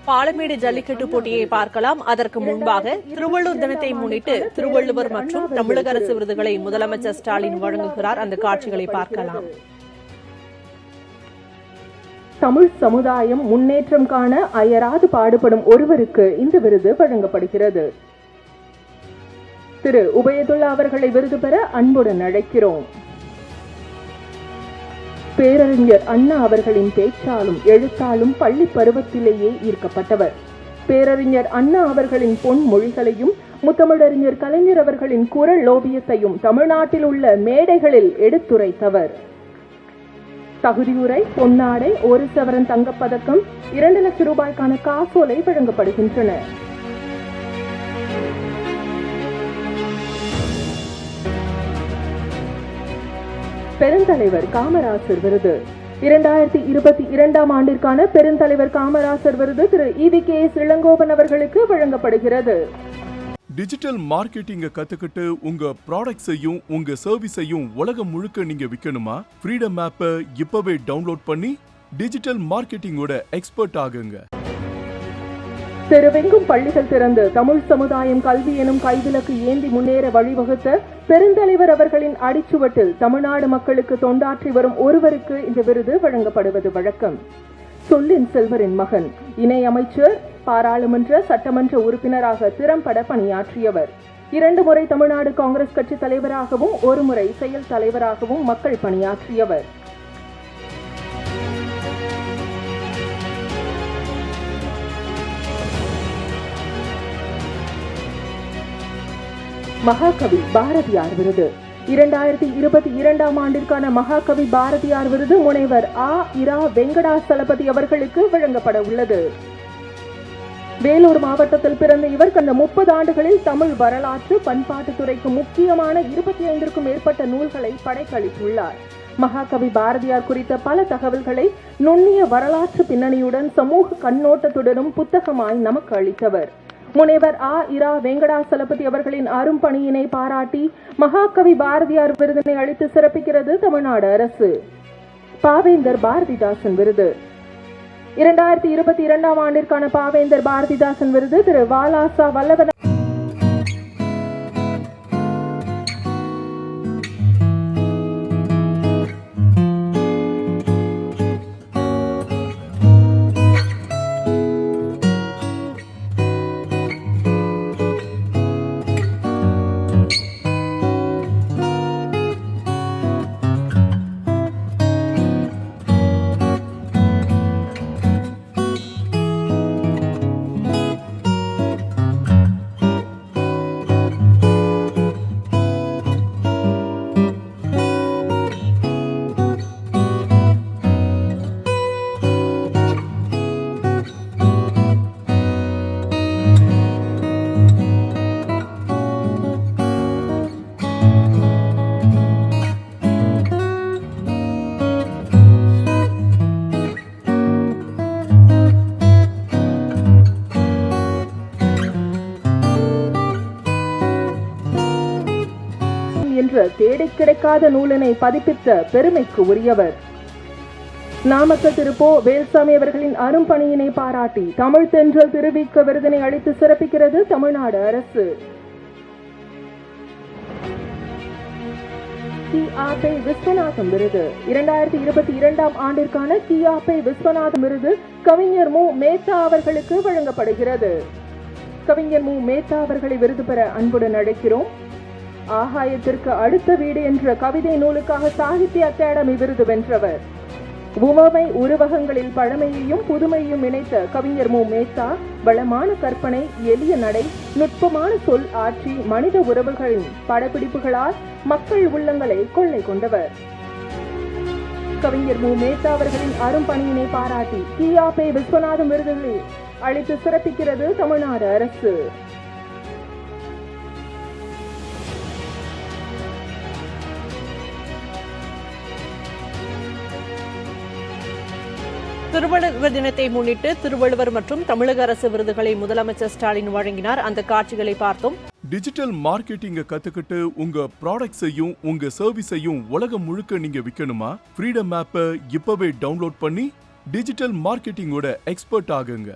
பாலமேடு ஜல்லிக்கட்டு போட்டியை பார்க்கலாம். அதற்கு முன்பாக திருவள்ளுவர் தினத்தை முன்னிட்டு திருவள்ளுவர் மற்றும் தமிழக அரசு விருதுகளை முதலமைச்சர் ஸ்டாலின் வழங்குகிறார். அந்த காட்சிகளை பார்க்கலாம். தமிழ் சமுதாயம் முன்னேற்றம் காண அயராது பாடுபடும் ஒருவருக்கு இந்த விருது வழங்கப்படுகிறது. திரு உபயதுல்லா அவர்களை விருது பெற அன்புடன் அழைக்கிறோம். பேரறிஞர் அண்ணா அவர்களின் பேச்சாலும் எழுத்தாலும் பள்ளி பருவத்திலேயே ஈர்க்கப்பட்டவர். பேரறிஞர் அண்ணா அவர்களின் பொன்மொழிகளையும் முத்தமிழறிஞர் கலைஞர் அவர்களின் குரல் ஓவியத்தையும் தமிழ்நாட்டில் உள்ள மேடைகளில் எடுத்துரைத்தவர். தகுதியுரை, பொன்னாடை, 1 சவரன் தங்கப்பதக்கம், 2 லட்சம் ரூபாய்க்கான காசோலை வழங்கப்படுகின்றன. பெருந்தலைவர் காமராசர் விருது 2022 ஆண்டிற்கான பெருந்தலைவர் காமராசர் விருது திரு EVKS இளங்கோவன் அவர்களுக்கு வழங்கப்படுகிறது. டிஜிட்டல் மார்க்கெட்டிங்க கத்துக்கிட்டு உங்க ப்ராடக்ட்ஸையும் உங்க சர்வீஸையும் உலகம் முழுக்க நீங்க விற்கணுமா? ஃப்ரீடம் ஆப்பை இப்பவே டவுன்லோட் பண்ணி டிஜிட்டல் மார்க்கெட்டிங்கோட எக்ஸ்பர்ட் ஆகுங்க. தெருவெங்கும் பள்ளிகள் திறந்து தமிழ் சமுதாயம் கல்வி எனும் கைவிலக்கு ஏந்தி முன்னேற வழிவகுத்த பெருந்தலைவர் அவர்களின் அடிச்சுவட்டில் தமிழ்நாடு மக்களுக்கு தொண்டாற்றி வரும் ஒருவருக்கு இந்த விருது வழங்கப்படுவது வழக்கம். சொல்லின் செல்வரின் மகன், இணை அமைச்சர், பாராளுமன்ற சட்டமன்ற உறுப்பினராக திறம்பட பணியாற்றியவர். 2 முறை தமிழ்நாடு காங்கிரஸ் கட்சி தலைவராகவும் 1 முறை செயல் தலைவராகவும் மக்கள் பணியாற்றியவர். மகாகவி பாரதியார் விருது 2022 ஆண்டிற்கான மகாகவி பாரதியார் விருது முனைவர் இரா வெங்கடாசலபதி அவர்களுக்கு வழங்கப்பட உள்ளது. வேலூர் மாவட்டத்தில் பிறந்த இவர் கடந்த 30 ஆண்டுகளில் தமிழ் வரலாற்று பண்பாட்டு துறைக்கு முக்கியமான 25க்கும் மேற்பட்ட நூல்களை படைத்தளித்துள்ளார். மகாகவி பாரதியார் குறித்த பல தகவல்களை நுண்ணிய வரலாற்று பின்னணியுடன் சமூக கண்ணோட்டத்துடனும் புத்தகமாய் நமக்கு அளித்தவர். முனைவர் இரா வெங்கடாசலபதி அவர்களின் அரும்பணியினை பாராட்டி மகாகவி பாரதியார் விருதினை அளித்து சிறப்பிக்கிறது தமிழ்நாடு அரசு. பாவேந்தர் பாரதிதாசன் விருது 2022 ஆண்டிற்கான பாவேந்தர் பாரதிதாசன் விருது திரு வாலாசா வல்லவன் என்ற தேடி கிடைக்காத நூலினை பதிப்பித்த பெருமைக்கு உரியவர். நாமக்கல் திரு போ. வேல்சாமி அவர்களின் அரும்பணியினை பாராட்டி தமிழ் தென்றல் திருவிக்க விருதினை அளித்து சிறப்பிக்கிறது தமிழ்நாடு அரசு. கியாபே விஸ்வநாதம் விருது 2022 ஆண்டிற்கான கியாபே விஸ்வநாதம் விருது கவிஞர் மு. மேத்தா அவர்களுக்கு வழங்கப்படுகிறது. கவிஞர் மு. மேத்தா அவர்களை விருது பெற அன்புடன் அழைக்கிறோம். ஆகாயத்திற்கு அடுத்த வீடு என்ற கவிதை நூலுக்காக சாகித்ய அகாடமி விருது வென்றவர். உவமை உருவகங்களில் பழமையையும் புதுமையையும் இணைத்த கவிஞர் மு. மேத்தா வளமான கற்பனை, எளிய நடை, நுட்பமான சொல் ஆட்சி, மனித உறவுகளின் படப்பிடிப்புகளால் மக்கள் உள்ளங்களை கொள்ளை கொண்டவர். கவிஞர் மு. மேத்தா அவர்களின் அரும்பணியினை பாராட்டி கியாபே விஸ்வநாதம் விருதுகளை அளித்து சிறப்பிக்கிறது தமிழ்நாடு அரசு. திருவள்ளுவர் தினத்தை முன்னிட்டு திருவள்ளுவர் மற்றும் தமிழக அரசு விருதுகளை முதலமைச்சர் ஸ்டாலின் வழங்கினார். அந்த காட்சிகளை பார்த்தோம். டிஜிட்டல் மார்க்கெட்டிங்க கத்துக்கிட்டு உங்க ப்ராடக்ட்ஸையும் உங்க சர்வீஸையும் உலகம் முழுக்க நீங்க விற்கணுமா? ஃப்ரீடம் ஆப்பை இப்பவே டவுன்லோட் பண்ணி டிஜிட்டல் மார்க்கெட்டிங்கோட எக்ஸ்பர்ட் ஆகுங்க.